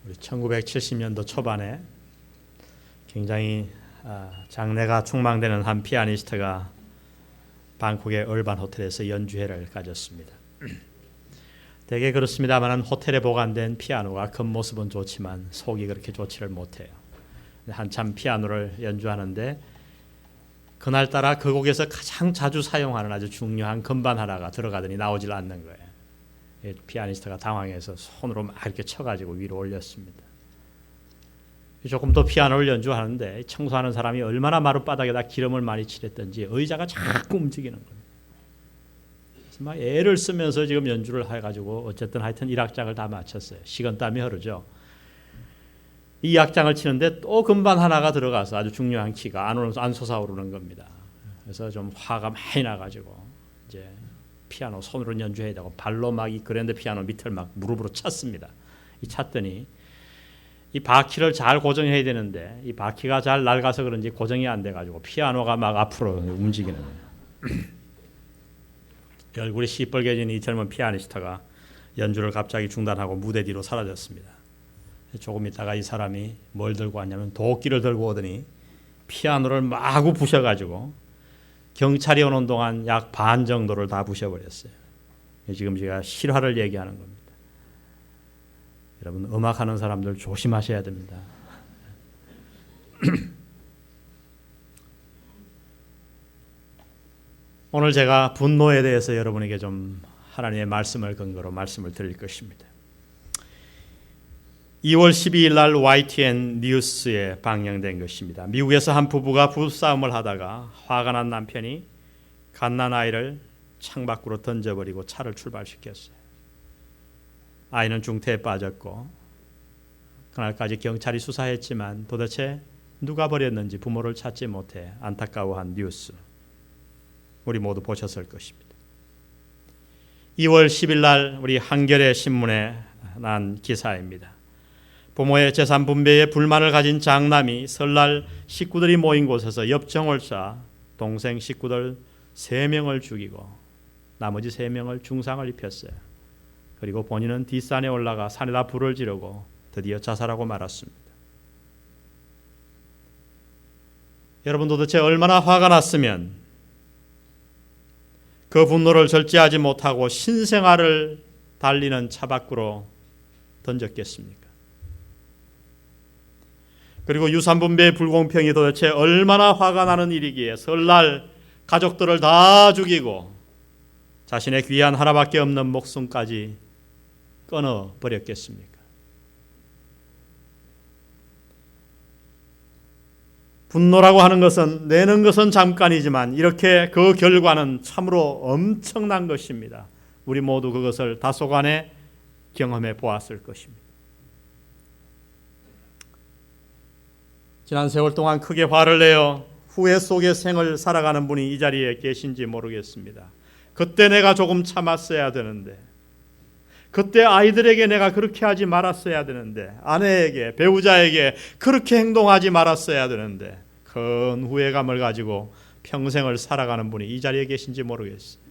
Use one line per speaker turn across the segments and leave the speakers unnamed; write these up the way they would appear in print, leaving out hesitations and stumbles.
우리 1970년도 초반에 굉장히 장래가 촉망되는 한 피아니스트가 방콕의 얼반 호텔에서 연주회를 가졌습니다. 대개 그렇습니다만 호텔에 보관된 피아노가 겉모습은 좋지만 속이 그렇게 좋지를 못해요. 한참 피아노를 연주하는데 그날따라 그 곡에서 가장 자주 사용하는 아주 중요한 건반 하나가 들어가더니 나오질 않는 거예요. 피아니스트가 당황해서 손으로 막 이렇게 쳐가지고 위로 올렸습니다. 조금 더 피아노를 연주하는데 청소하는 사람이 얼마나 마룻바닥에다 기름을 많이 칠했던지 의자가 자꾸 움직이는 거예요. 그래서 막 애를 쓰면서 지금 연주를 해가지고 어쨌든 하여튼 1악장을 다 마쳤어요. 식은땀이 흐르죠. 이 악장을 치는데 또 건반 하나가 들어가서 아주 중요한 키가 안 솟아오르는 겁니다. 그래서 좀 화가 많이 나가지고 이제 피아노 손으로 연주해야 되고 발로 막 이 그랜드 피아노 밑을 막 무릎으로 찼습니다. 이 찼더니 이 바퀴를 잘 고정해야 되는데 이 바퀴가 잘 낡아서 그런지 고정이 안 돼가지고 피아노가 막 앞으로 움직이는 거예요. 얼굴이 시뻘개진 이 젊은 피아니스트가 연주를 갑자기 중단하고 무대 뒤로 사라졌습니다. 조금 있다가 이 사람이 뭘 들고 왔냐면 도끼를 들고 오더니 피아노를 마구 부셔가지고 경찰이 오는 동안 약 반 정도를 다 부셔버렸어요. 지금 제가 실화를 얘기하는 겁니다. 여러분 음악하는 사람들 조심하셔야 됩니다. 오늘 제가 분노에 대해서 여러분에게 좀 하나님의 말씀을 근거로 말씀을 드릴 것입니다. 2월 12일 날 YTN 뉴스에 방영된 것입니다. 미국에서 한 부부가 부부싸움을 하다가 화가 난 남편이 갓난아이를 창밖으로 던져버리고 차를 출발시켰어요. 아이는 중태에 빠졌고 그날까지 경찰이 수사했지만 도대체 누가 버렸는지 부모를 찾지 못해 안타까워한 뉴스. 우리 모두 보셨을 것입니다. 2월 10일 날 우리 한겨레 신문에 난 기사입니다. 부모의 재산 분배에 불만을 가진 장남이 설날 식구들이 모인 곳에서 엽정을 쏴 동생 식구들 3명을 죽이고 나머지 3명을 중상을 입혔어요. 그리고 본인은 뒷산에 올라가 산에다 불을 지르고 드디어 자살하고 말았습니다. 여러분 도대체 얼마나 화가 났으면 그 분노를 절제하지 못하고 신생아를 달리는 차 밖으로 던졌겠습니까? 그리고 유산분배의 불공평이 도대체 얼마나 화가 나는 일이기에 설날 가족들을 다 죽이고 자신의 귀한 하나밖에 없는 목숨까지 끊어버렸겠습니까? 분노라고 하는 것은 내는 것은 잠깐이지만 이렇게 그 결과는 참으로 엄청난 것입니다. 우리 모두 그것을 다소간에 경험해 보았을 것입니다. 지난 세월 동안 크게 화를 내어 후회 속의 생을 살아가는 분이 이 자리에 계신지 모르겠습니다. 그때 내가 조금 참았어야 되는데, 그때 아이들에게 내가 그렇게 하지 말았어야 되는데, 아내에게, 배우자에게 그렇게 행동하지 말았어야 되는데, 큰 후회감을 가지고 평생을 살아가는 분이 이 자리에 계신지 모르겠어요.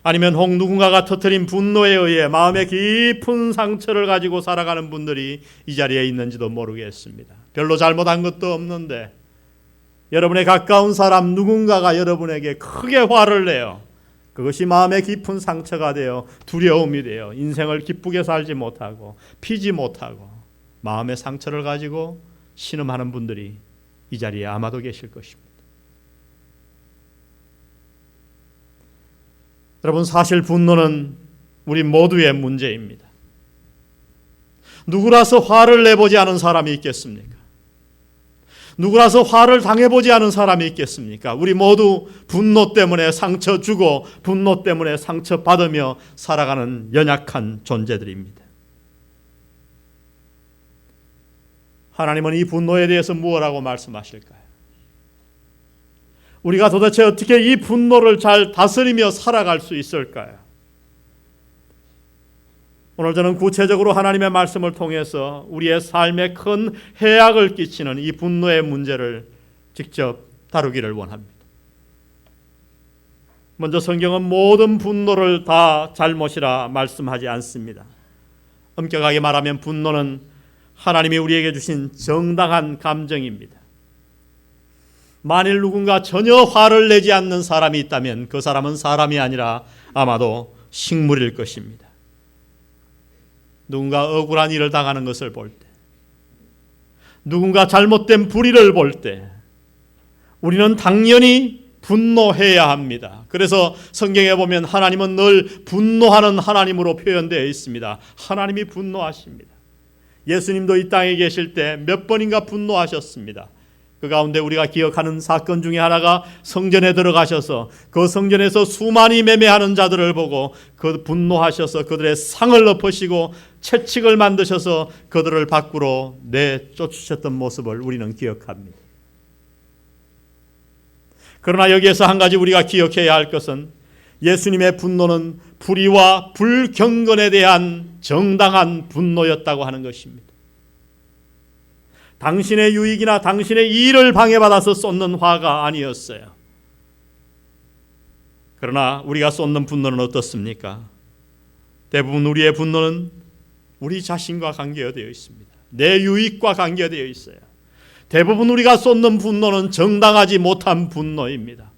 아니면 혹 누군가가 터뜨린 분노에 의해 마음의 깊은 상처를 가지고 살아가는 분들이 이 자리에 있는지도 모르겠습니다. 별로 잘못한 것도 없는데 여러분의 가까운 사람 누군가가 여러분에게 크게 화를 내요. 그것이 마음의 깊은 상처가 되어 두려움이 되어 인생을 기쁘게 살지 못하고 피지 못하고 마음의 상처를 가지고 신음하는 분들이 이 자리에 아마도 계실 것입니다. 여러분 사실 분노는 우리 모두의 문제입니다. 누구라서 화를 내보지 않은 사람이 있겠습니까? 누구라서 화를 당해보지 않은 사람이 있겠습니까? 우리 모두 분노 때문에 상처 주고 분노 때문에 상처 받으며 살아가는 연약한 존재들입니다. 하나님은 이 분노에 대해서 무엇이라고 말씀하실까요? 우리가 도대체 어떻게 이 분노를 잘 다스리며 살아갈 수 있을까요? 오늘 저는 구체적으로 하나님의 말씀을 통해서 우리의 삶에 큰 해악을 끼치는 이 분노의 문제를 직접 다루기를 원합니다. 먼저 성경은 모든 분노를 다 잘못이라 말씀하지 않습니다. 엄격하게 말하면 분노는 하나님이 우리에게 주신 정당한 감정입니다. 만일 누군가 전혀 화를 내지 않는 사람이 있다면 그 사람은 사람이 아니라 아마도 식물일 것입니다. 누군가 억울한 일을 당하는 것을 볼 때, 누군가 잘못된 불의를 볼 때 우리는 당연히 분노해야 합니다. 그래서 성경에 보면 하나님은 늘 분노하는 하나님으로 표현되어 있습니다. 하나님이 분노하십니다. 예수님도 이 땅에 계실 때 몇 번인가 분노하셨습니다. 그 가운데 우리가 기억하는 사건 중에 하나가 성전에 들어가셔서 그 성전에서 수많이 매매하는 자들을 보고 그 분노하셔서 그들의 상을 엎으시고 채찍을 만드셔서 그들을 밖으로 내쫓으셨던 모습을 우리는 기억합니다. 그러나 여기에서 한 가지 우리가 기억해야 할 것은 예수님의 분노는 불의와 불경건에 대한 정당한 분노였다고 하는 것입니다. 당신의 유익이나 당신의 이익을 방해받아서 쏟는 화가 아니었어요. 그러나 우리가 쏟는 분노는 어떻습니까? 대부분 우리의 분노는 우리 자신과 관계되어 있습니다. 내 유익과 관계되어 있어요. 대부분 우리가 쏟는 분노는 정당하지 못한 분노입니다.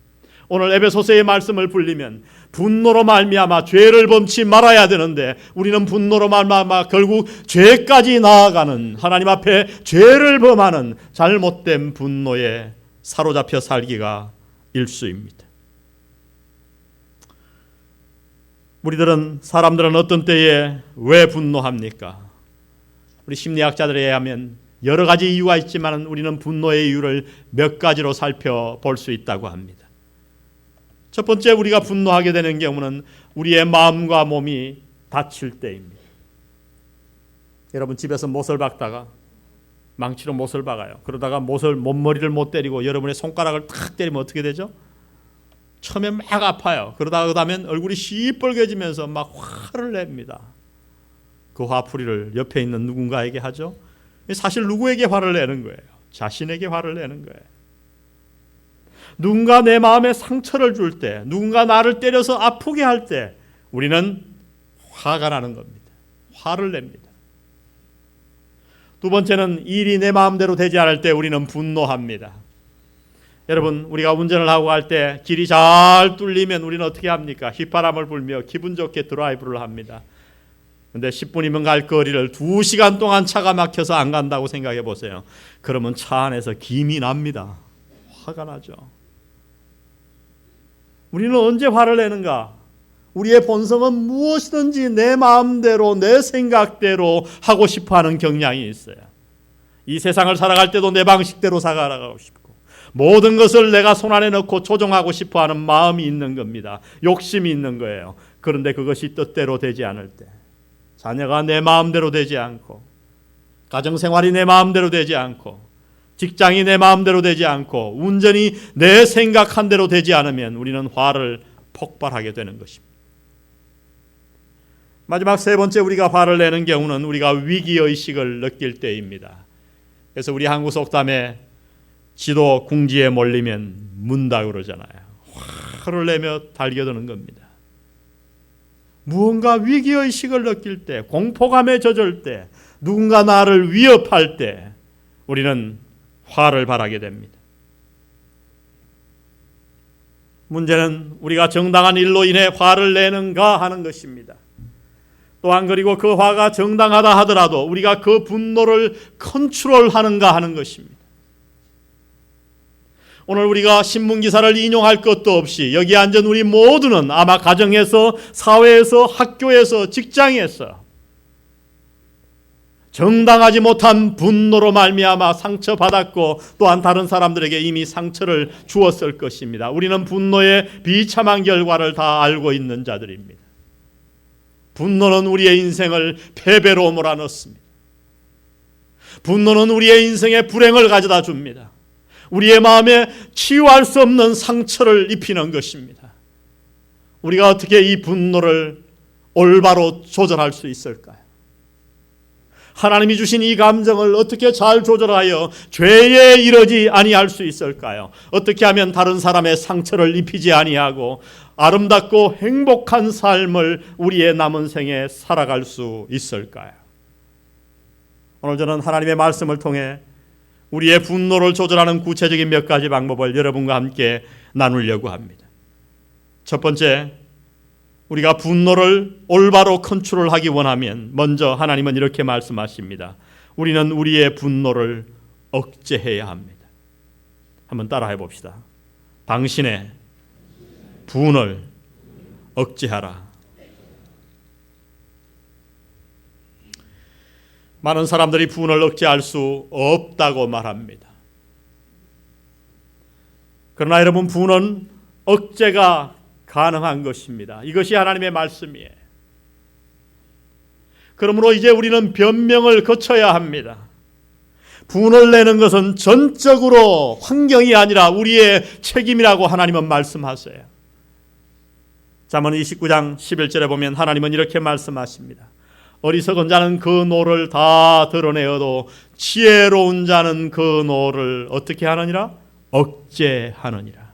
오늘 에베소서의 말씀을 불리면 분노로 말미암아 죄를 범치 말아야 되는데 우리는 분노로 말미암아 결국 죄까지 나아가는, 하나님 앞에 죄를 범하는 잘못된 분노에 사로잡혀 살기가 일쑤입니다. 사람들은 어떤 때에 왜 분노합니까? 우리 심리학자들에 의하면 여러 가지 이유가 있지만 우리는 분노의 이유를 몇 가지로 살펴볼 수 있다고 합니다. 첫 번째, 우리가 분노하게 되는 경우는 우리의 마음과 몸이 다칠 때입니다. 여러분 집에서 못을 박다가 망치로 못을 박아요. 그러다가 못머리를 못 때리고 여러분의 손가락을 탁 때리면 어떻게 되죠? 처음에 막 아파요. 그러다가 그다음엔 얼굴이 시뻘개지면서 막 화를 냅니다. 그 화풀이를 옆에 있는 누군가에게 하죠. 사실 누구에게 화를 내는 거예요? 자신에게 화를 내는 거예요. 누군가 내 마음에 상처를 줄 때, 누군가 나를 때려서 아프게 할 때 우리는 화가 나는 겁니다. 화를 냅니다. 두 번째는 일이 내 마음대로 되지 않을 때 우리는 분노합니다. 여러분, 우리가 운전을 하고 갈 때 길이 잘 뚫리면 우리는 어떻게 합니까? 휘바람을 불며 기분 좋게 드라이브를 합니다. 근데 10분이면 갈 거리를 2시간 동안 차가 막혀서 안 간다고 생각해 보세요. 그러면 차 안에서 김이 납니다. 화가 나죠. 우리는 언제 화를 내는가? 우리의 본성은 무엇이든지 내 마음대로, 내 생각대로 하고 싶어하는 경향이 있어요. 이 세상을 살아갈 때도 내 방식대로 살아가고 싶고 모든 것을 내가 손안에 넣고 조종하고 싶어하는 마음이 있는 겁니다. 욕심이 있는 거예요. 그런데 그것이 뜻대로 되지 않을 때, 자녀가 내 마음대로 되지 않고, 가정생활이 내 마음대로 되지 않고, 직장이 내 마음대로 되지 않고, 운전이 내 생각한 대로 되지 않으면 우리는 화를 폭발하게 되는 것입니다. 마지막 세 번째, 우리가 화를 내는 경우는 우리가 위기의식을 느낄 때입니다. 그래서 우리 한국 속담에 지도 궁지에 몰리면 문다 그러잖아요. 화를 내며 달겨드는 겁니다. 무언가 위기의식을 느낄 때, 공포감에 젖을 때, 누군가 나를 위협할 때 우리는 화를 발하게 됩니다. 문제는 우리가 정당한 일로 인해 화를 내는가 하는 것입니다. 또한 그리고 그 화가 정당하다 하더라도 우리가 그 분노를 컨트롤하는가 하는 것입니다. 오늘 우리가 신문기사를 인용할 것도 없이 여기 앉은 우리 모두는 아마 가정에서, 사회에서, 학교에서, 직장에서 정당하지 못한 분노로 말미암아 상처받았고 또한 다른 사람들에게 이미 상처를 주었을 것입니다. 우리는 분노의 비참한 결과를 다 알고 있는 자들입니다. 분노는 우리의 인생을 패배로 몰아넣습니다. 분노는 우리의 인생에 불행을 가져다 줍니다. 우리의 마음에 치유할 수 없는 상처를 입히는 것입니다. 우리가 어떻게 이 분노를 올바로 조절할 수 있을까요? 하나님이 주신 이 감정을 어떻게 잘 조절하여 죄에 이르지 아니할 수 있을까요? 어떻게 하면 다른 사람의 상처를 입히지 아니하고 아름답고 행복한 삶을 우리의 남은 생에 살아갈 수 있을까요? 오늘 저는 하나님의 말씀을 통해 우리의 분노를 조절하는 구체적인 몇 가지 방법을 여러분과 함께 나누려고 합니다. 첫 번째, 우리가 분노를 올바로 컨트롤하기 원하면 먼저 하나님은 이렇게 말씀하십니다. 우리는 우리의 분노를 억제해야 합니다. 한번 따라해 봅시다. 당신의 분을 억제하라. 많은 사람들이 분을 억제할 수 없다고 말합니다. 그러나 여러분, 분은 억제가 가능한 것입니다. 이것이 하나님의 말씀이에요. 그러므로 이제 우리는 변명을 거쳐야 합니다. 분을 내는 것은 전적으로 환경이 아니라 우리의 책임이라고 하나님은 말씀하세요. 잠언 29장 11절에 보면 하나님은 이렇게 말씀하십니다. 어리석은 자는 그 노를 다 드러내어도 지혜로운 자는 그 노를 어떻게 하느니라? 억제하느니라.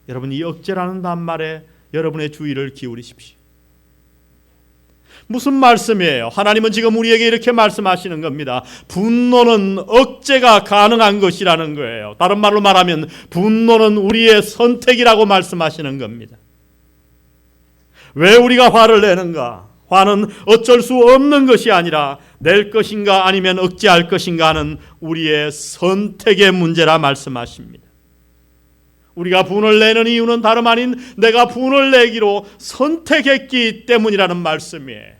여러분, 이 억제라는 단말에 여러분의 주의를 기울이십시오. 무슨 말씀이에요? 하나님은 지금 우리에게 이렇게 말씀하시는 겁니다. 분노는 억제가 가능한 것이라는 거예요. 다른 말로 말하면 분노는 우리의 선택이라고 말씀하시는 겁니다. 왜 우리가 화를 내는가? 화는 어쩔 수 없는 것이 아니라 낼 것인가 아니면 억제할 것인가 하는 우리의 선택의 문제라 말씀하십니다. 우리가 분을 내는 이유는 다름 아닌 내가 분을 내기로 선택했기 때문이라는 말씀이에요.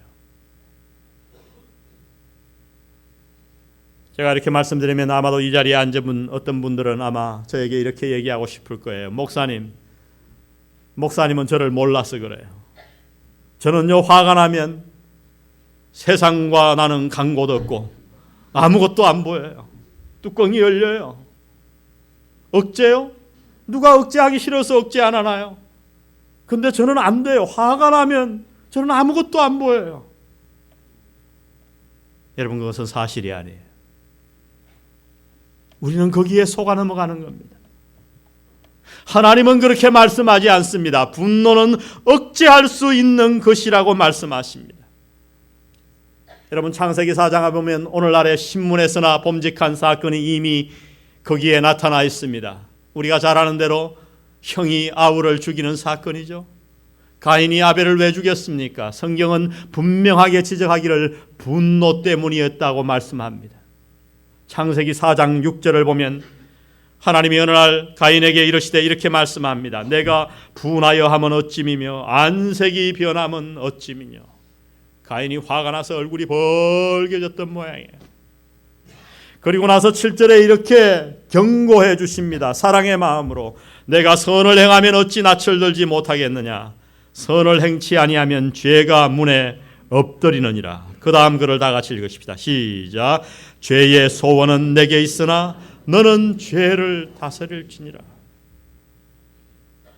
제가 이렇게 말씀드리면 아마도 이 자리에 앉은 어떤 분들은 아마 저에게 이렇게 얘기하고 싶을 거예요. 목사님은 저를 몰라서 그래요. 저는요, 화가 나면 세상과 나는 간 곳 없고 아무것도 안 보여요. 뚜껑이 열려요. 억제요? 누가 억제하기 싫어서 억제 안 하나요? 근데 저는 안 돼요. 화가 나면 저는 아무것도 안 보여요. 여러분, 그것은 사실이 아니에요. 우리는 거기에 속아 넘어가는 겁니다. 하나님은 그렇게 말씀하지 않습니다. 분노는 억제할 수 있는 것이라고 말씀하십니다. 여러분, 창세기 4장에 보면 오늘날의 신문에서나 범직한 사건이 이미 거기에 나타나 있습니다. 우리가 잘 아는 대로 형이 아우를 죽이는 사건이죠. 가인이 아벨을 왜 죽였습니까? 성경은 분명하게 지적하기를 분노 때문이었다고 말씀합니다. 창세기 4장 6절을 보면 하나님이 어느 날 가인에게 이르시되 이렇게 말씀합니다. 내가 분하여 하면 어찌미며 안색이 변하면 어찌미뇨. 가인이 화가 나서 얼굴이 벌개졌던 모양이에요. 그리고 나서 7절에 이렇게 경고해 주십니다. 사랑의 마음으로 내가 선을 행하면 어찌 낯을 들지 못하겠느냐. 선을 행치 아니하면 죄가 문에 엎드리느니라. 그 다음 글을 다 같이 읽으십시다. 시작. 죄의 소원은 내게 있으나 너는 죄를 다스릴지니라.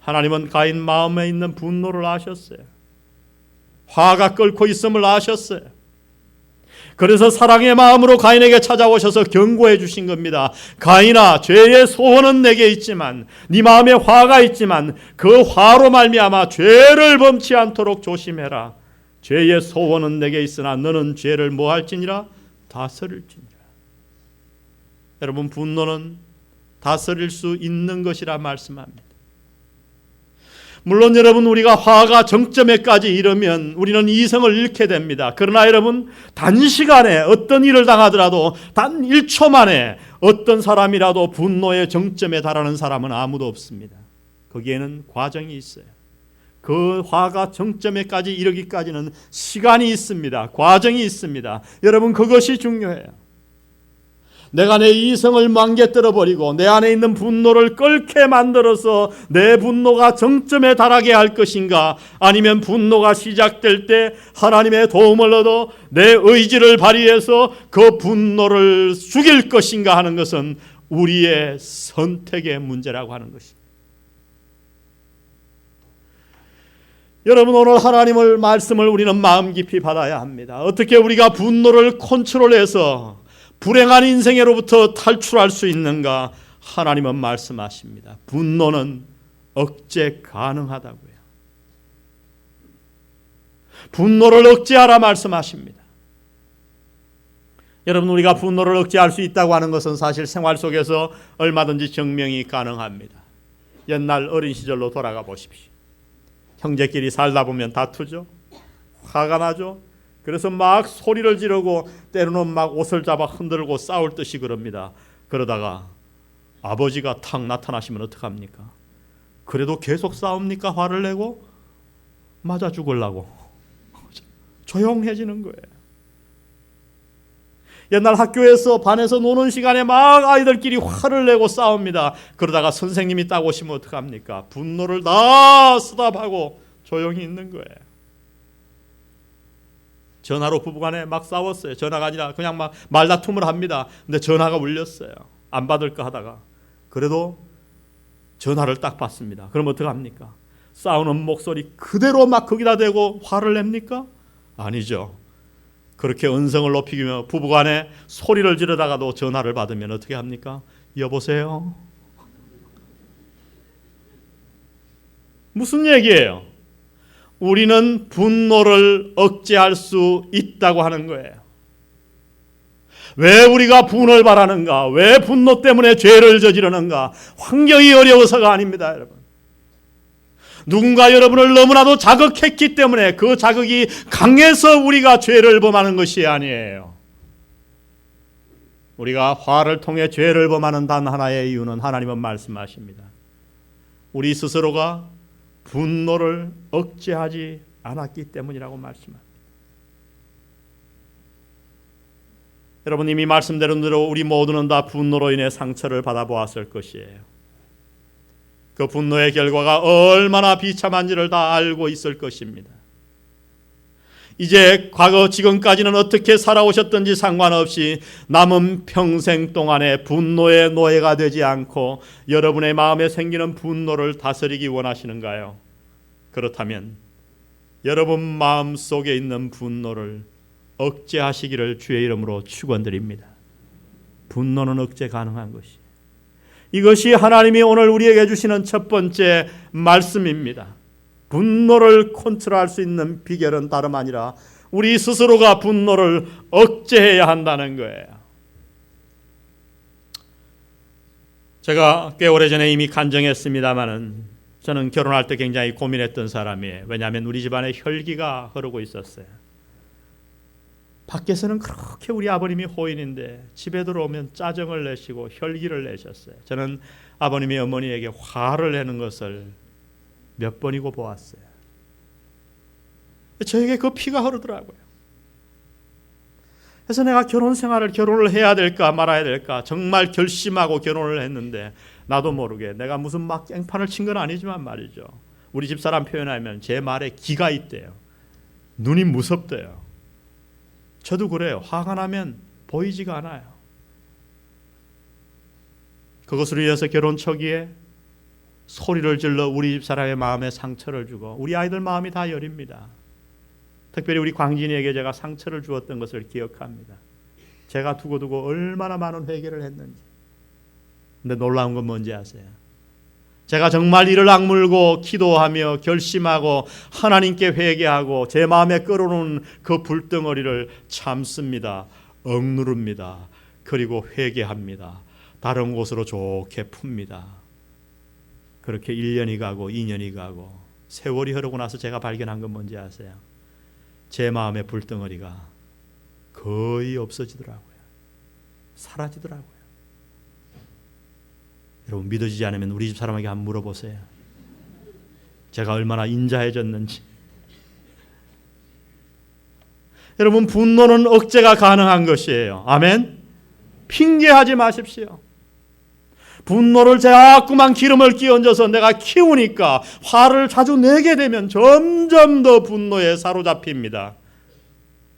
하나님은 가인 마음에 있는 분노를 아셨어요. 화가 끓고 있음을 아셨어요. 그래서 사랑의 마음으로 가인에게 찾아오셔서 경고해 주신 겁니다. 가인아, 죄의 소원은 내게 있지만 네 마음에 화가 있지만 그 화로 말미암아 죄를 범치 않도록 조심해라. 죄의 소원은 내게 있으나 너는 죄를 뭐 할지니라? 다스릴지니라. 여러분, 분노는 다스릴 수 있는 것이라 말씀합니다. 물론 여러분, 우리가 화가 정점에까지 이르면 우리는 이성을 잃게 됩니다. 그러나 여러분, 단시간에 어떤 일을 당하더라도 단 1초 만에 어떤 사람이라도 분노의 정점에 달하는 사람은 아무도 없습니다. 거기에는 과정이 있어요. 그 화가 정점에까지 이르기까지는 시간이 있습니다. 과정이 있습니다. 여러분, 그것이 중요해요. 내가 내 이성을 멍게들어 버리고 내 안에 있는 분노를 끓게 만들어서 내 분노가 정점에 달하게 할 것인가, 아니면 분노가 시작될 때 하나님의 도움을 얻어 내 의지를 발휘해서 그 분노를 죽일 것인가 하는 것은 우리의 선택의 문제라고 하는 것입니다. 여러분, 오늘 하나님의 말씀을 우리는 마음 깊이 받아야 합니다. 어떻게 우리가 분노를 컨트롤해서 불행한 인생으로부터 탈출할 수 있는가? 하나님은 말씀하십니다. 분노는 억제 가능하다고요. 분노를 억제하라 말씀하십니다. 여러분, 우리가 분노를 억제할 수 있다고 하는 것은 사실 생활 속에서 얼마든지 증명이 가능합니다. 옛날 어린 시절로 돌아가 보십시오. 형제끼리 살다 보면 다투죠. 화가 나죠. 그래서 막 소리를 지르고 때로는 막 옷을 잡아 흔들고 싸울 듯이 그럽니다. 그러다가 아버지가 탁 나타나시면 어떡합니까? 그래도 계속 싸웁니까? 화를 내고? 맞아 죽으려고 조용해지는 거예요. 옛날 학교에서 반에서 노는 시간에 막 아이들끼리 화를 내고 싸웁니다. 그러다가 선생님이 딱 오시면 어떡합니까? 분노를 다 스탑하고 조용히 있는 거예요. 전화로 부부간에 막 싸웠어요. 전화가 아니라 그냥 막 말다툼을 합니다. 근데 전화가 울렸어요. 안 받을까 하다가 그래도 전화를 딱 받습니다. 그럼 어떡합니까? 싸우는 목소리 그대로 막 거기다 대고 화를 냅니까? 아니죠. 그렇게 음성을 높이며 부부간에 소리를 지르다가도 전화를 받으면 어떻게 합니까? 여보세요? 무슨 얘기예요? 우리는 분노를 억제할 수 있다고 하는 거예요. 왜 우리가 분을 바라는가? 왜 분노 때문에 죄를 저지르는가? 환경이 어려워서가 아닙니다, 여러분. 누군가 여러분을 너무나도 자극했기 때문에 그 자극이 강해서 우리가 죄를 범하는 것이 아니에요. 우리가 화를 통해 죄를 범하는 단 하나의 이유는 하나님은 말씀하십니다. 우리 스스로가 분노를 억제하지 않았기 때문이라고 말씀합니다. 여러분, 이미 말씀드린 대로 우리 모두는 다 분노로 인해 상처를 받아보았을 것이에요. 그 분노의 결과가 얼마나 비참한지를 다 알고 있을 것입니다. 이제 과거 지금까지는 어떻게 살아오셨든지 상관없이 남은 평생 동안에 분노의 노예가 되지 않고 여러분의 마음에 생기는 분노를 다스리기 원하시는가요? 그렇다면 여러분 마음 속에 있는 분노를 억제하시기를 주의 이름으로 축원드립니다. 분노는 억제 가능한 것이. 이것이 하나님이 오늘 우리에게 주시는 첫 번째 말씀입니다. 분노를 컨트롤할 수 있는 비결은 다름 아니라 우리 스스로가 분노를 억제해야 한다는 거예요. 제가 꽤 오래전에 이미 간증했습니다마는 저는 결혼할 때 굉장히 고민했던 사람이에요. 왜냐하면 우리 집안에 혈기가 흐르고 있었어요. 밖에서는 그렇게 우리 아버님이 호인인데 집에 들어오면 짜증을 내시고 혈기를 내셨어요. 저는 아버님이 어머니에게 화를 내는 것을 몇 번이고 보았어요. 저에게 그 피가 흐르더라고요. 그래서 내가 결혼을 해야 될까 말아야 될까 정말 결심하고 결혼을 했는데 나도 모르게 내가 무슨 막 깽판을 친 건 아니지만 말이죠. 우리 집사람 표현하면 제 말에 기가 있대요. 눈이 무섭대요. 저도 그래요. 화가 나면 보이지가 않아요. 그것으로 인해서 결혼 초기에 소리를 질러 우리 집 사람의 마음에 상처를 주고 우리 아이들 마음이 다 여립니다. 특별히 우리 광진이에게 제가 상처를 주었던 것을 기억합니다. 제가 두고두고 얼마나 많은 회개를 했는지. 근데 놀라운 건 뭔지 아세요? 제가 정말 이를 악물고 기도하며 결심하고 하나님께 회개하고 제 마음에 끓어오는 그 불덩어리를 참습니다. 억누릅니다. 그리고 회개합니다. 다른 곳으로 좋게 풉니다. 그렇게 1년이 가고 2년이 가고 세월이 흐르고 나서 제가 발견한 건 뭔지 아세요? 제 마음의 불덩어리가 거의 없어지더라고요. 사라지더라고요. 여러분, 믿어지지 않으면 우리 집 사람에게 한번 물어보세요. 제가 얼마나 인자해졌는지. 여러분, 분노는 억제가 가능한 것이에요. 아멘. 핑계하지 마십시오. 분노를 자꾸만 기름을 끼얹어서 내가 키우니까 화를 자주 내게 되면 점점 더 분노에 사로잡힙니다.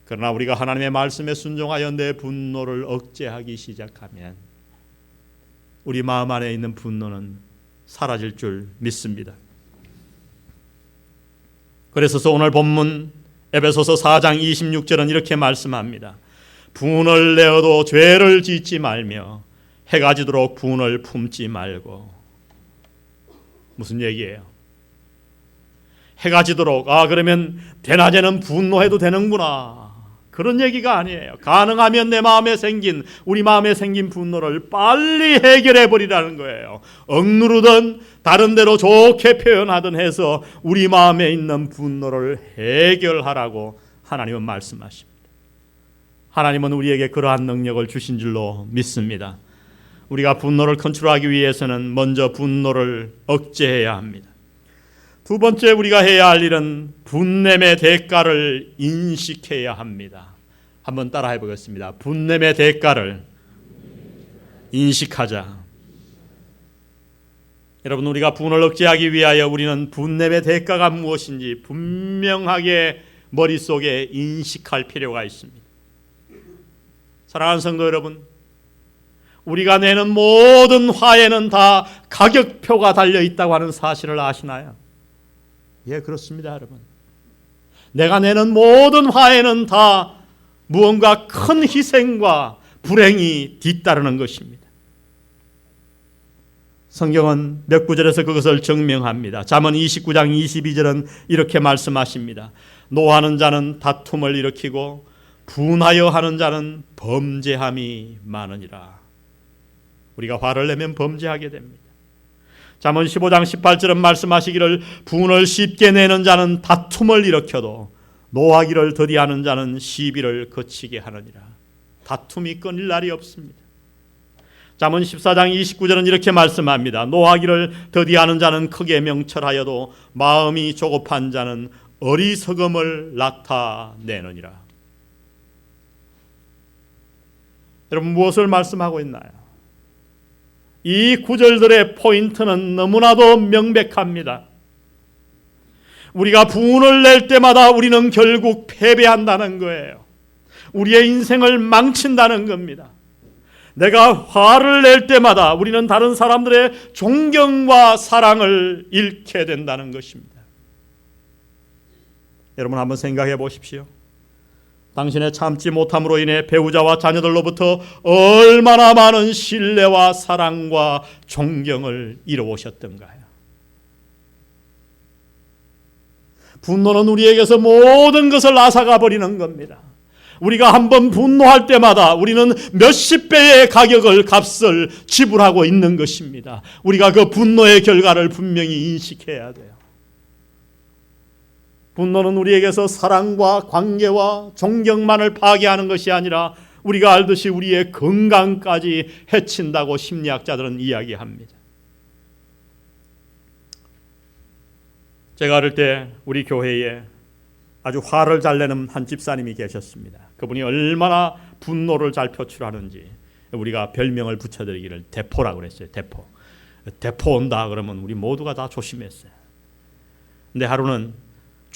그러나 우리가 하나님의 말씀에 순종하여 내 분노를 억제하기 시작하면 우리 마음 안에 있는 분노는 사라질 줄 믿습니다. 그래서 오늘 본문 에베소서 4장 26절은 이렇게 말씀합니다. 분을 내어도 죄를 짓지 말며 해가 지도록 분을 품지 말고. 무슨 얘기예요? 해가 지도록, 그러면 대낮에는 분노해도 되는구나. 그런 얘기가 아니에요. 가능하면 우리 마음에 생긴 분노를 빨리 해결해 버리라는 거예요. 억누르든 다른 데로 좋게 표현하든 해서 우리 마음에 있는 분노를 해결하라고 하나님은 말씀하십니다. 하나님은 우리에게 그러한 능력을 주신 줄로 믿습니다. 우리가 분노를 컨트롤하기 위해서는 먼저 분노를 억제해야 합니다. 두 번째 우리가 해야 할 일은 분냄의 대가를 인식해야 합니다. 한번 따라해 보겠습니다. 분냄의 대가를 인식하자. 여러분, 우리가 분을 억제하기 위하여 우리는 분냄의 대가가 무엇인지 분명하게 머릿속에 인식할 필요가 있습니다. 사랑하는 성도 여러분, 우리가 내는 모든 화에는 다 가격표가 달려있다고 하는 사실을 아시나요? 예, 그렇습니다, 여러분. 내가 내는 모든 화에는 다 무언가 큰 희생과 불행이 뒤따르는 것입니다. 성경은 몇 구절에서 그것을 증명합니다. 잠언 29장 22절은 이렇게 말씀하십니다. 노하는 자는 다툼을 일으키고 분하여 하는 자는 범죄함이 많으니라. 우리가 화를 내면 범죄하게 됩니다. 잠언 15장 18절은 말씀하시기를 분을 쉽게 내는 자는 다툼을 일으켜도 노하기를 더디하는 자는 시비를 거치게 하느니라. 다툼이 끊일 날이 없습니다. 잠언 14장 29절은 이렇게 말씀합니다. 노하기를 더디하는 자는 크게 명철하여도 마음이 조급한 자는 어리석음을 나타내느니라. 여러분, 무엇을 말씀하고 있나요? 이 구절들의 포인트는 너무나도 명백합니다. 우리가 분을 낼 때마다 우리는 결국 패배한다는 거예요. 우리의 인생을 망친다는 겁니다. 내가 화를 낼 때마다 우리는 다른 사람들의 존경과 사랑을 잃게 된다는 것입니다. 여러분, 한번 생각해 보십시오. 당신의 참지 못함으로 인해 배우자와 자녀들로부터 얼마나 많은 신뢰와 사랑과 존경을 잃어오셨던가요? 분노는 우리에게서 모든 것을 앗아가 버리는 겁니다. 우리가 한번 분노할 때마다 우리는 몇십 배의 값을 지불하고 있는 것입니다. 우리가 그 분노의 결과를 분명히 인식해야 돼요. 분노는 우리에게서 사랑과 관계와 존경만을 파괴하는 것이 아니라 우리가 알듯이 우리의 건강까지 해친다고 심리학자들은 이야기합니다. 제가 어릴 때 우리 교회에 아주 화를 잘 내는 한 집사님이 계셨습니다. 그분이 얼마나 분노를 잘 표출하는지 우리가 별명을 붙여드리기를 대포라고 그랬어요. 대포 온다 그러면 우리 모두가 다 조심했어요. 근데 하루는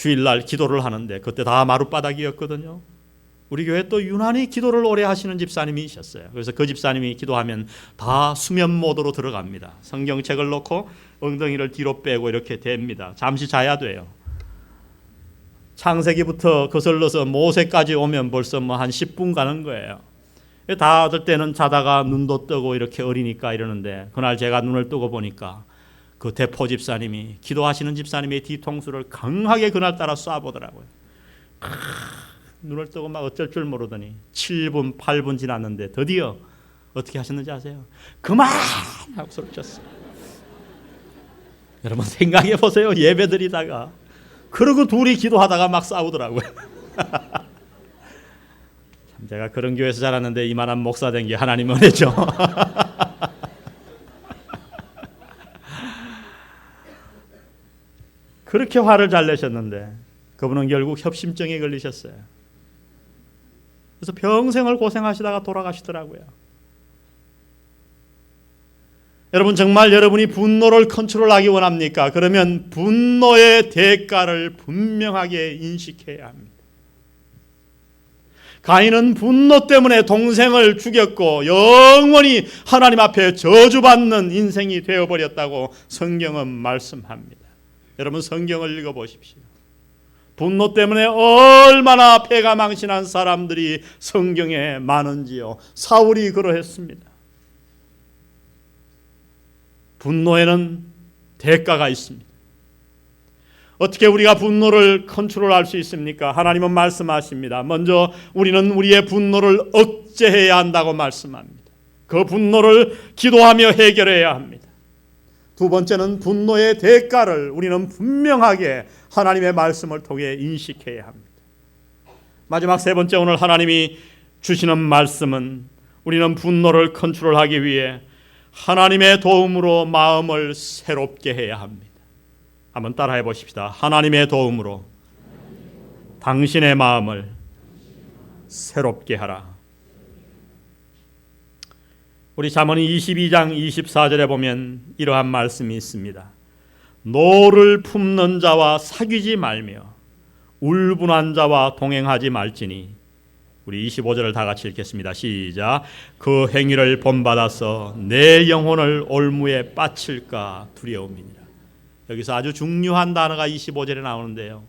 주일날 기도를 하는데 그때 다 마룻바닥이었거든요. 우리 교회 또 유난히 기도를 오래 하시는 집사님이 있었어요. 그래서 그 집사님이 기도하면 다 수면 모드로 들어갑니다. 성경책을 놓고 엉덩이를 뒤로 빼고 이렇게 됩니다. 잠시 자야 돼요. 창세기부터 거슬러서 모세까지 오면 벌써 한 10분 가는 거예요. 다들 때는 자다가 눈도 뜨고 이렇게 어리니까 이러는데 그날 제가 눈을 뜨고 보니까 그 대포 집사님이 기도하시는 집사님의 뒤통수를 강하게 그날따라 쏴보더라고요. 눈을 뜨고 막 어쩔 줄 모르더니 7분 8분 지났는데 드디어 어떻게 하셨는지 아세요? 그만! 하고 소리 쳤어요. 여러분 생각해 보세요. 예배 드리다가 그러고 둘이 기도하다가 막 싸우더라고요. 참 제가 그런 교회에서 자랐는데 이만한 목사 된 게 하나님 은혜죠. 그렇게 화를 잘 내셨는데 그분은 결국 협심증에 걸리셨어요. 그래서 평생을 고생하시다가 돌아가시더라고요. 여러분 정말 여러분이 분노를 컨트롤하기 원합니까? 그러면 분노의 대가를 분명하게 인식해야 합니다. 가인은 분노 때문에 동생을 죽였고 영원히 하나님 앞에 저주받는 인생이 되어버렸다고 성경은 말씀합니다. 여러분 성경을 읽어보십시오. 분노 때문에 얼마나 패가 망신한 사람들이 성경에 많은지요. 사울이 그러했습니다. 분노에는 대가가 있습니다. 어떻게 우리가 분노를 컨트롤할 수 있습니까? 하나님은 말씀하십니다. 먼저 우리는 우리의 분노를 억제해야 한다고 말씀합니다. 그 분노를 기도하며 해결해야 합니다. 두 번째는 분노의 대가를 우리는 분명하게 하나님의 말씀을 통해 인식해야 합니다. 마지막 세 번째, 오늘 하나님이 주시는 말씀은 우리는 분노를 컨트롤하기 위해 하나님의 도움으로 마음을 새롭게 해야 합니다. 한번 따라해 보십시다. 하나님의 도움으로 당신의 마음을 새롭게 하라. 우리 잠언 22장 24절에 보면 이러한 말씀이 있습니다. 노를 품는 자와 사귀지 말며 울분한 자와 동행하지 말지니. 우리 25절을 다 같이 읽겠습니다. 시작. 그 행위를 본받아서 내 영혼을 올무에 빠칠까 두려움이니라. 여기서 아주 중요한 단어가 25절에 나오는데요.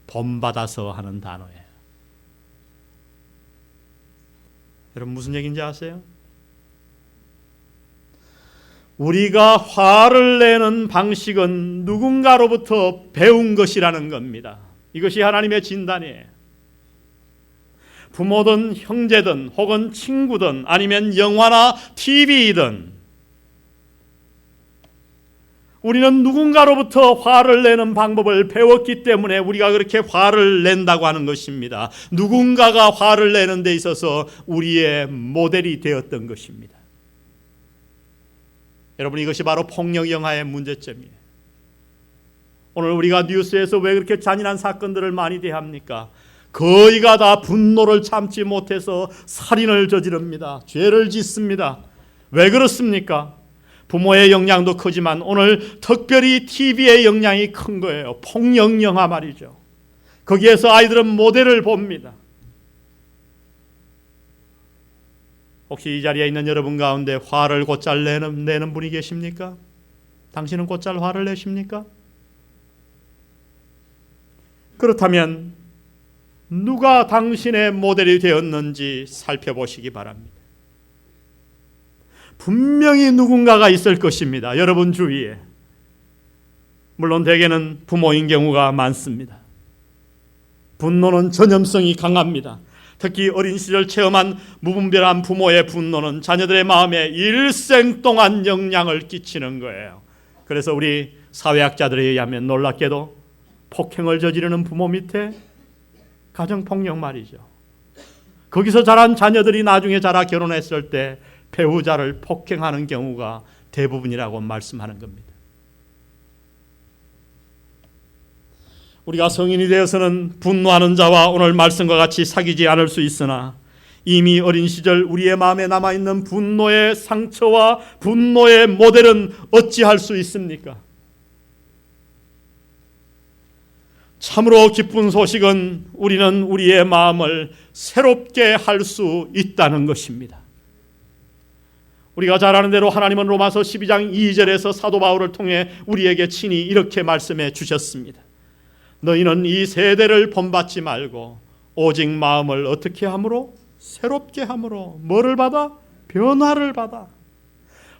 본받아서 하는 단어예요. 여러분 무슨 얘기인지 아세요? 우리가 화를 내는 방식은 누군가로부터 배운 것이라는 겁니다. 이것이 하나님의 진단이에요. 부모든 형제든 혹은 친구든 아니면 영화나 TV이든 우리는 누군가로부터 화를 내는 방법을 배웠기 때문에 우리가 그렇게 화를 낸다고 하는 것입니다. 누군가가 화를 내는 데 있어서 우리의 모델이 되었던 것입니다. 여러분, 이것이 바로 폭력 영화의 문제점이에요. 오늘 우리가 뉴스에서 왜 그렇게 잔인한 사건들을 많이 대합니까? 거의가 다 분노를 참지 못해서 살인을 저지릅니다. 죄를 짓습니다. 왜 그렇습니까? 부모의 영향도 크지만 오늘 특별히 TV의 영향이 큰 거예요. 폭력 영화 말이죠. 거기에서 아이들은 모델을 봅니다. 혹시 이 자리에 있는 여러분 가운데 화를 곧잘 내는 분이 계십니까? 당신은 곧잘 화를 내십니까? 그렇다면 누가 당신의 모델이 되었는지 살펴보시기 바랍니다. 분명히 누군가가 있을 것입니다. 여러분 주위에. 물론 대개는 부모인 경우가 많습니다. 분노는 전염성이 강합니다. 특히 어린 시절 체험한 무분별한 부모의 분노는 자녀들의 마음에 일생 동안 영향을 끼치는 거예요. 그래서 우리 사회학자들에 의하면 놀랍게도 폭행을 저지르는 부모 밑에 가정폭력 말이죠. 거기서 자란 자녀들이 나중에 자라 결혼했을 때 배우자를 폭행하는 경우가 대부분이라고 말씀하는 겁니다. 우리가 성인이 되어서는 분노하는 자와 오늘 말씀과 같이 사귀지 않을 수 있으나 이미 어린 시절 우리의 마음에 남아있는 분노의 상처와 분노의 모델은 어찌할 수 있습니까? 참으로 기쁜 소식은 우리는 우리의 마음을 새롭게 할 수 있다는 것입니다. 우리가 잘 아는 대로 하나님은 로마서 12장 2절에서 사도 바울을 통해 우리에게 친히 이렇게 말씀해 주셨습니다. 너희는 이 세대를 본받지 말고 오직 마음을 어떻게 함으로? 새롭게 함으로. 뭐를 받아? 변화를 받아.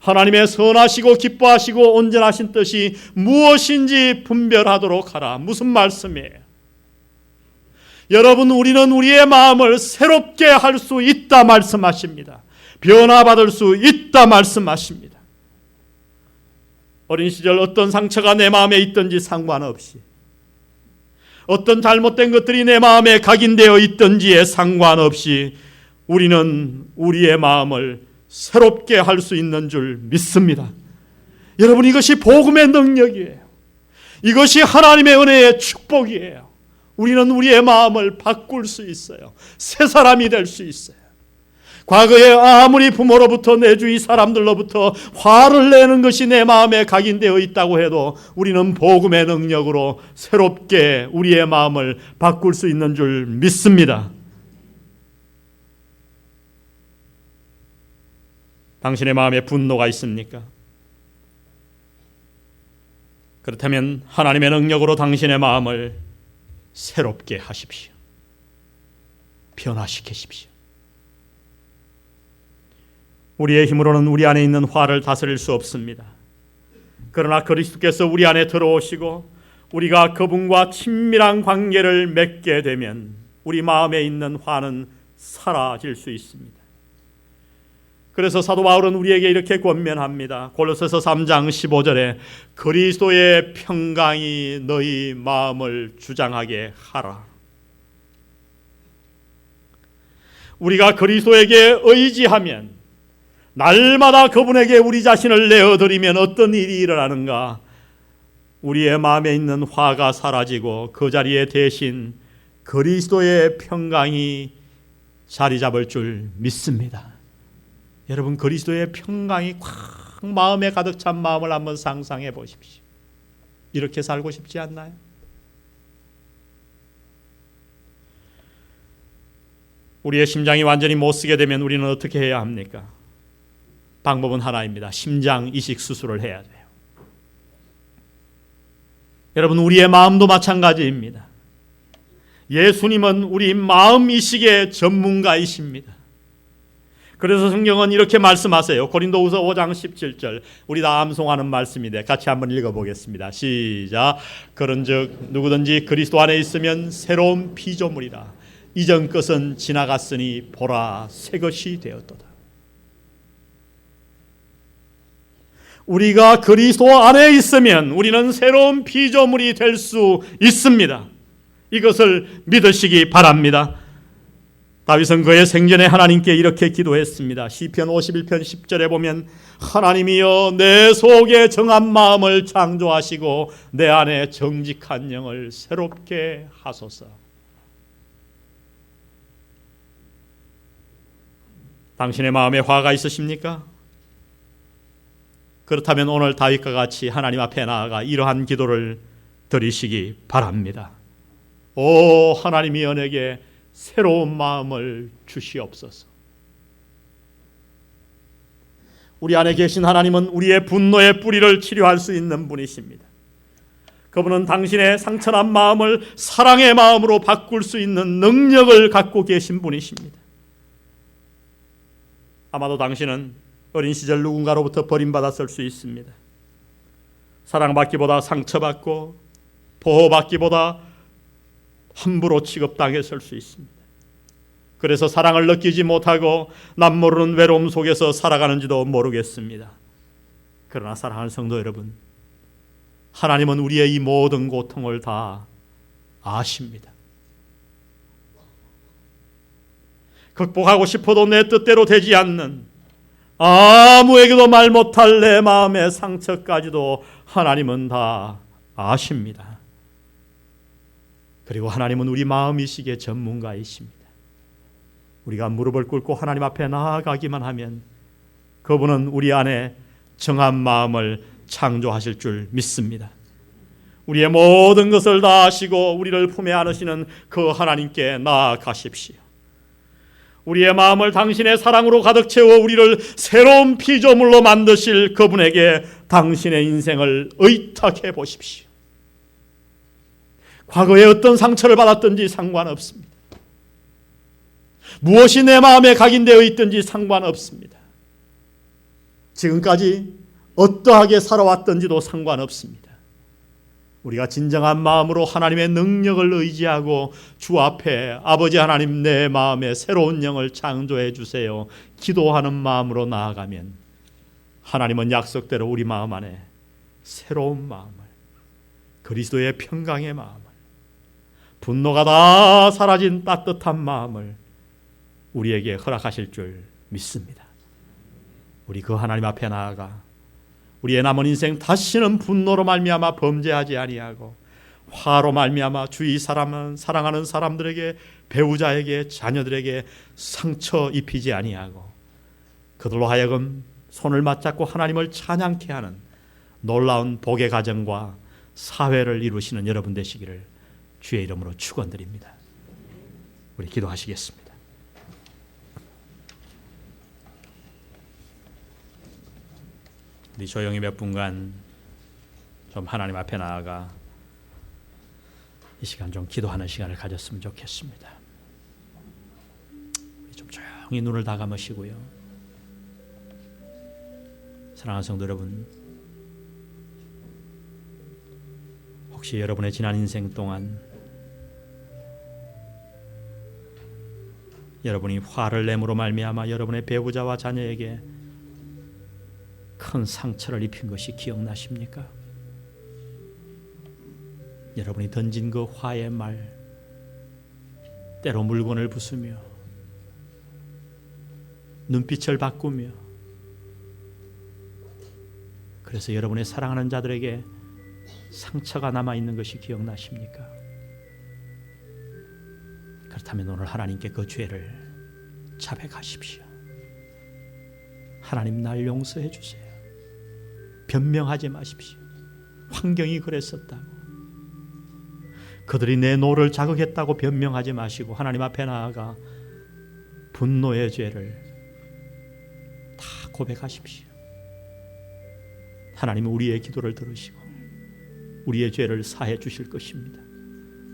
하나님의 선하시고 기뻐하시고 온전하신 뜻이 무엇인지 분별하도록 하라. 무슨 말씀이에요? 여러분, 우리는 우리의 마음을 새롭게 할 수 있다 말씀하십니다. 변화받을 수 있다 말씀하십니다. 어린 시절 어떤 상처가 내 마음에 있든지 상관없이, 어떤 잘못된 것들이 내 마음에 각인되어 있든지에 상관없이 우리는 우리의 마음을 새롭게 할 수 있는 줄 믿습니다. 여러분, 이것이 복음의 능력이에요. 이것이 하나님의 은혜의 축복이에요. 우리는 우리의 마음을 바꿀 수 있어요. 새 사람이 될 수 있어요. 과거에 아무리 부모로부터 내 주위 사람들로부터 화를 내는 것이 내 마음에 각인되어 있다고 해도 우리는 복음의 능력으로 새롭게 우리의 마음을 바꿀 수 있는 줄 믿습니다. 당신의 마음에 분노가 있습니까? 그렇다면 하나님의 능력으로 당신의 마음을 새롭게 하십시오. 변화시키십시오. 우리의 힘으로는 우리 안에 있는 화를 다스릴 수 없습니다. 그러나 그리스도께서 우리 안에 들어오시고 우리가 그분과 친밀한 관계를 맺게 되면 우리 마음에 있는 화는 사라질 수 있습니다. 그래서 사도 바울은 우리에게 이렇게 권면합니다. 골로새서 3장 15절에 그리스도의 평강이 너희 마음을 주장하게 하라. 우리가 그리스도에게 의지하면, 날마다 그분에게 우리 자신을 내어드리면 어떤 일이 일어나는가? 우리의 마음에 있는 화가 사라지고 그 자리에 대신 그리스도의 평강이 자리 잡을 줄 믿습니다. 여러분, 그리스도의 평강이 꽉 마음에 가득 찬 마음을 한번 상상해 보십시오. 이렇게 살고 싶지 않나요? 우리의 심장이 완전히 못 쓰게 되면 우리는 어떻게 해야 합니까? 방법은 하나입니다. 심장 이식 수술을 해야 돼요. 여러분, 우리의 마음도 마찬가지입니다. 예수님은 우리 마음 이식의 전문가이십니다. 그래서 성경은 이렇게 말씀하세요. 고린도후서 5장 17절, 우리 다 암송하는 말씀인데 같이 한번 읽어보겠습니다. 시작. 그런즉 누구든지 그리스도 안에 있으면 새로운 피조물이라. 이전 것은 지나갔으니 보라 새 것이 되었도다. 우리가 그리스도 안에 있으면 우리는 새로운 피조물이 될 수 있습니다. 이것을 믿으시기 바랍니다. 다윗은 그의 생전에 하나님께 이렇게 기도했습니다. 시편 51편 10절에 보면 하나님이여 내 속에 정한 마음을 창조하시고 내 안에 정직한 영을 새롭게 하소서. 당신의 마음에 화가 있으십니까? 그렇다면 오늘 다윗과 같이 하나님 앞에 나아가 이러한 기도를 드리시기 바랍니다. 오 하나님이 내게 새로운 마음을 주시옵소서. 우리 안에 계신 하나님은 우리의 분노의 뿌리를 치료할 수 있는 분이십니다. 그분은 당신의 상처난 마음을 사랑의 마음으로 바꿀 수 있는 능력을 갖고 계신 분이십니다. 아마도 당신은 어린 시절 누군가로부터 버림받았을 수 있습니다. 사랑받기보다 상처받고 보호받기보다 함부로 취급당했을 수 있습니다. 그래서 사랑을 느끼지 못하고 남모르는 외로움 속에서 살아가는지도 모르겠습니다. 그러나 사랑하는 성도 여러분, 하나님은 우리의 이 모든 고통을 다 아십니다. 극복하고 싶어도 내 뜻대로 되지 않는, 아무에게도 말 못할 내 마음의 상처까지도 하나님은 다 아십니다. 그리고 하나님은 우리 마음이식의 전문가이십니다. 우리가 무릎을 꿇고 하나님 앞에 나아가기만 하면 그분은 우리 안에 정한 마음을 창조하실 줄 믿습니다. 우리의 모든 것을 다 아시고 우리를 품에 안으시는 그 하나님께 나아가십시오. 우리의 마음을 당신의 사랑으로 가득 채워 우리를 새로운 피조물로 만드실 그분에게 당신의 인생을 의탁해 보십시오. 과거에 어떤 상처를 받았든지 상관없습니다. 무엇이 내 마음에 각인되어 있든지 상관없습니다. 지금까지 어떠하게 살아왔든지도 상관없습니다. 우리가 진정한 마음으로 하나님의 능력을 의지하고 주 앞에 아버지 하나님 내 마음에 새로운 영을 창조해 주세요 기도하는 마음으로 나아가면 하나님은 약속대로 우리 마음 안에 새로운 마음을, 그리스도의 평강의 마음을, 분노가 다 사라진 따뜻한 마음을 우리에게 허락하실 줄 믿습니다. 우리 그 하나님 앞에 나아가 우리의 남은 인생 다시는 분노로 말미암아 범죄하지 아니하고 화로 말미암아 주위 사랑하는 사람들에게, 배우자에게, 자녀들에게 상처 입히지 아니하고 그들로 하여금 손을 맞잡고 하나님을 찬양케 하는 놀라운 복의 가정과 사회를 이루시는 여러분 되시기를 주의 이름으로 축원드립니다. 우리 기도하시겠습니다. 우리 조용히 몇 분간 좀 하나님 앞에 나아가 이 시간 좀 기도하는 시간을 가졌으면 좋겠습니다. 우리 좀 조용히 눈을 다 감으시고요. 사랑하는 성도 여러분, 혹시 여러분의 지난 인생 동안 여러분이 화를 내므로 말미암아 여러분의 배우자와 자녀에게 큰 상처를 입힌 것이 기억나십니까? 여러분이 던진 그 화의 말, 때로 물건을 부수며 눈빛을 바꾸며, 그래서 여러분의 사랑하는 자들에게 상처가 남아있는 것이 기억나십니까? 그렇다면 오늘 하나님께 그 죄를 자백하십시오. 하나님, 날 용서해 주세요. 변명하지 마십시오. 환경이 그랬었다고, 그들이 내 노를 자극했다고 변명하지 마시고 하나님 앞에 나아가 분노의 죄를 다 고백하십시오. 하나님은 우리의 기도를 들으시고 우리의 죄를 사해 주실 것입니다.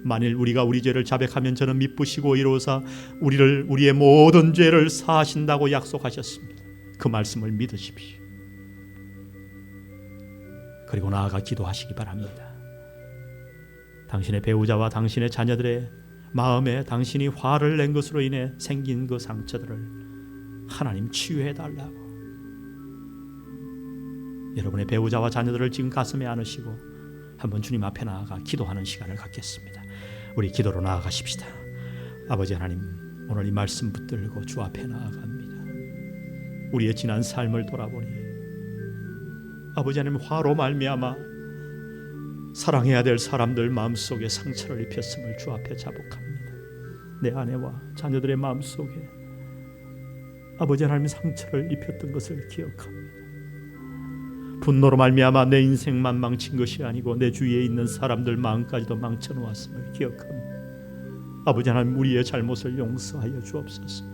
만일 우리가 우리 죄를 자백하면 저는 미쁘시고 이로사 우리의 모든 죄를 사하신다고 약속하셨습니다. 그 말씀을 믿으십시오. 그리고 나아가 기도하시기 바랍니다. 당신의 배우자와 당신의 자녀들의 마음에 당신이 화를 낸 것으로 인해 생긴 그 상처들을 하나님 치유해 달라고, 여러분의 배우자와 자녀들을 지금 가슴에 안으시고 한번 주님 앞에 나아가 기도하는 시간을 갖겠습니다. 우리 기도로 나아가십시다. 아버지 하나님, 오늘 이 말씀 붙들고 주 앞에 나아갑니다. 우리의 지난 삶을 돌아보니 아버지 하나님, 화로 말미암아 사랑해야 될 사람들 마음속에 상처를 입혔음을 주 앞에 자복합니다. 내 아내와 자녀들의 마음속에 아버지 하나님 상처를 입혔던 것을 기억합니다. 분노로 말미암아 내 인생만 망친 것이 아니고 내 주위에 있는 사람들 마음까지도 망쳐놓았음을 기억합니다. 아버지 하나님, 우리의 잘못을 용서하여 주옵소서.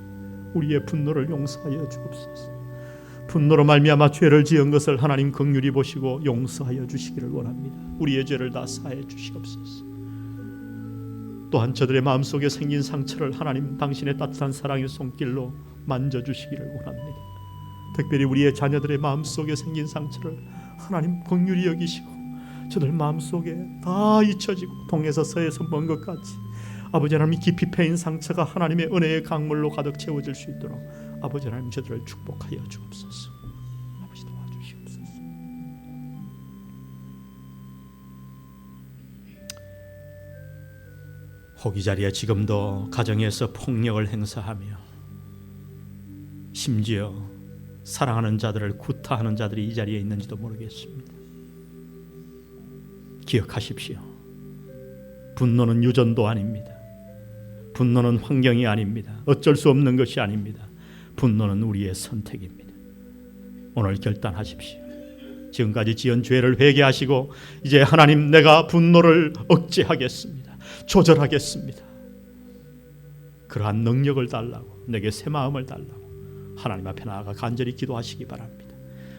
우리의 분노를 용서하여 주옵소서. 분노로 말미암아 죄를 지은 것을 하나님 긍휼히 보시고 용서하여 주시기를 원합니다. 우리의 죄를 다 사해 주시옵소서. 또한 저들의 마음속에 생긴 상처를 하나님 당신의 따뜻한 사랑의 손길로 만져주시기를 원합니다. 특별히 우리의 자녀들의 마음속에 생긴 상처를 하나님 긍휼히 여기시고 저들 마음속에 다 잊혀지고 동에서 서에서 먼 것 같이 아버지 하나님, 깊이 패인 상처가 하나님의 은혜의 강물로 가득 채워질 수 있도록 아버지 하나님, 저들을 축복하여 주옵소서. 아버지, 도와주시옵소서. 혹 이 자리에 지금도 가정에서 폭력을 행사하며 심지어 사랑하는 자들을 구타하는 자들이 이 자리에 있는지도 모르겠습니다. 기억하십시오. 분노는 유전도 아닙니다. 분노는 환경이 아닙니다. 어쩔 수 없는 것이 아닙니다. 분노는 우리의 선택입니다. 오늘 결단하십시오. 지금까지 지은 죄를 회개하시고 이제 하나님, 내가 분노를 억제하겠습니다. 조절하겠습니다. 그러한 능력을 달라고, 내게 새 마음을 달라고 하나님 앞에 나아가 간절히 기도하시기 바랍니다.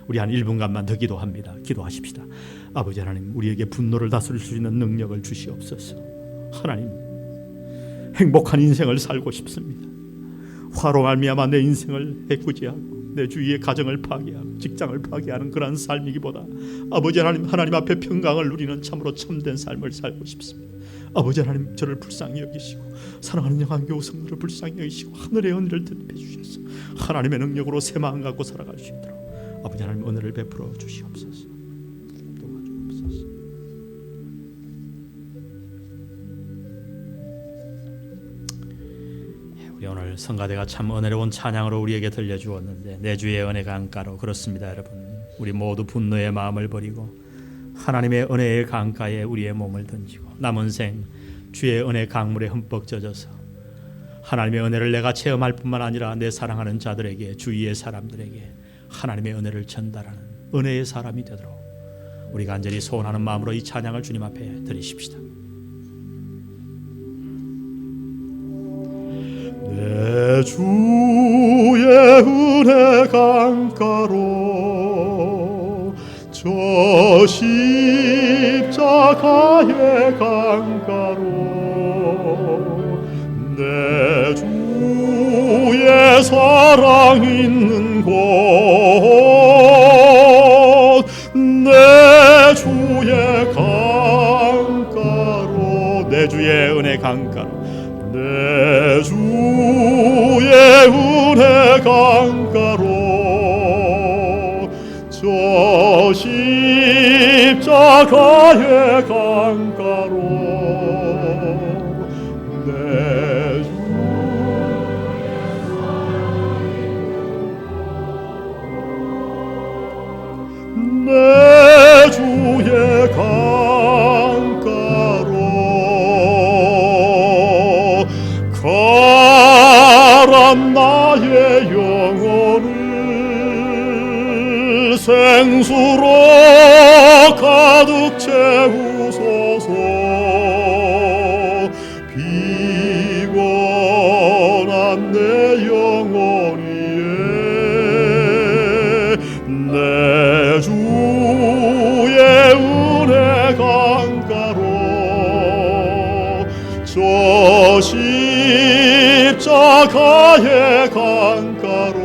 우리 한 1분간만 더 기도합니다. 기도하십시다. 아버지 하나님, 우리에게 분노를 다스릴 수 있는 능력을 주시옵소서. 하나님, 행복한 인생을 살고 싶습니다. 화로 말미암아 내 인생을 해코지하고 내 주위의 가정을 파괴하고 직장을 파괴하는 그러한 삶이기보다 아버지 하나님, 하나님 앞에 평강을 누리는 참으로 참된 삶을 살고 싶습니다. 아버지 하나님, 저를 불쌍히 여기시고 사랑하는 영안교우 성도를 불쌍히 여기시고 하늘의 은혜를 대접해 주셔서 하나님의 능력으로 새 마음 갖고 살아갈 수 있도록 아버지 하나님, 은혜를 베풀어 주시옵소서. 도와주옵소서. 우리 오늘 성가대가 참 은혜로운 찬양으로 우리에게 들려주었는데, 내 주의 은혜 강가로, 그렇습니다 여러분. 우리 모두 분노의 마음을 버리고 하나님의 은혜의 강가에 우리의 몸을 던지고 남은 생 주의 은혜 강물에 흠뻑 젖어서 하나님의 은혜를 내가 체험할 뿐만 아니라 내 사랑하는 자들에게, 주위의 사람들에게 하나님의 은혜를 전달하는 은혜의 사람이 되도록 우리 간절히 소원하는 마음으로 이 찬양을 주님 앞에 드리십시다. 내 주의 은혜 강가로, 저 십자가의 강가로, 내 주의 사랑 있는 곳, 내 주의 강가로 강가로 내 주의 은혜 강가로 저 십자가의 강가로 내 주의 강가로 가란 나의 영혼을 생수로 가득 채우소서. 피곤한 내 영혼 위에 내 주의 은혜 강가로 저 십자가의 강가로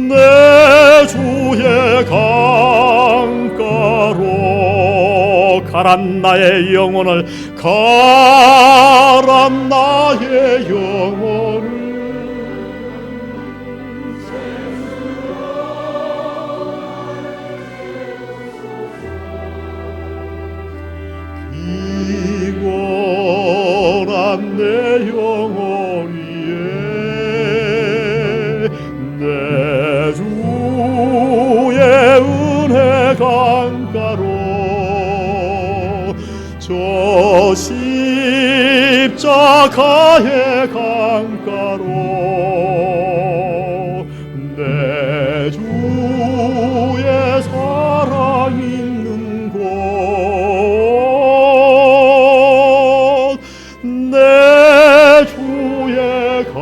내 주의 강가로 가란 나의 영혼을 가란 나의 영혼을 피곤한 내 영혼 위에 내 주의 은혜 강가로 저 십자가의 강가로 내 주의 사랑 있는 곳 내 주의 강가로.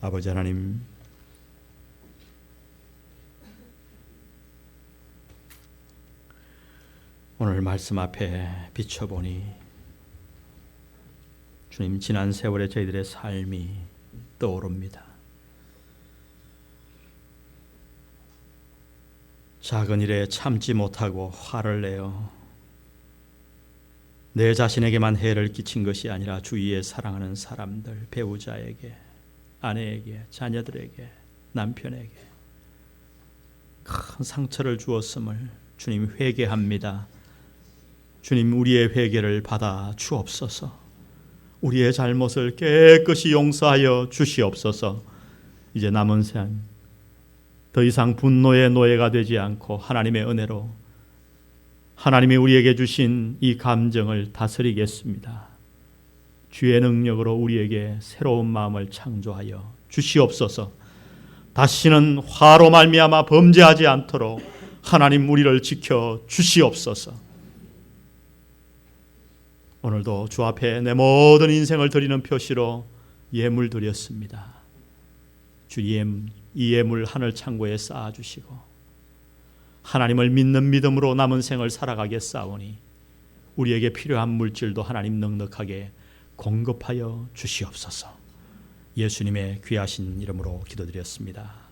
아버지 하나님, 오늘 말씀 앞에 비춰보니 주님, 지난 세월의 저희들의 삶이 떠오릅니다. 작은 일에 참지 못하고 화를 내어 내 자신에게만 해를 끼친 것이 아니라 주위에 사랑하는 사람들, 배우자에게, 아내에게, 자녀들에게, 남편에게 큰 상처를 주었음을 주님 회개합니다. 주님, 우리의 회개를 받아 주옵소서. 우리의 잘못을 깨끗이 용서하여 주시옵소서. 이제 남은 생 더 이상 분노의 노예가 되지 않고 하나님의 은혜로 하나님이 우리에게 주신 이 감정을 다스리겠습니다. 주의 능력으로 우리에게 새로운 마음을 창조하여 주시옵소서. 다시는 화로 말미암아 범죄하지 않도록 하나님 우리를 지켜 주시옵소서. 오늘도 주 앞에 내 모든 인생을 드리는 표시로 예물 드렸습니다. 주 이 예물 하늘 창고에 쌓아주시고 하나님을 믿는 믿음으로 남은 생을 살아가게 싸우니 우리에게 필요한 물질도 하나님 넉넉하게 공급하여 주시옵소서. 예수님의 귀하신 이름으로 기도드렸습니다.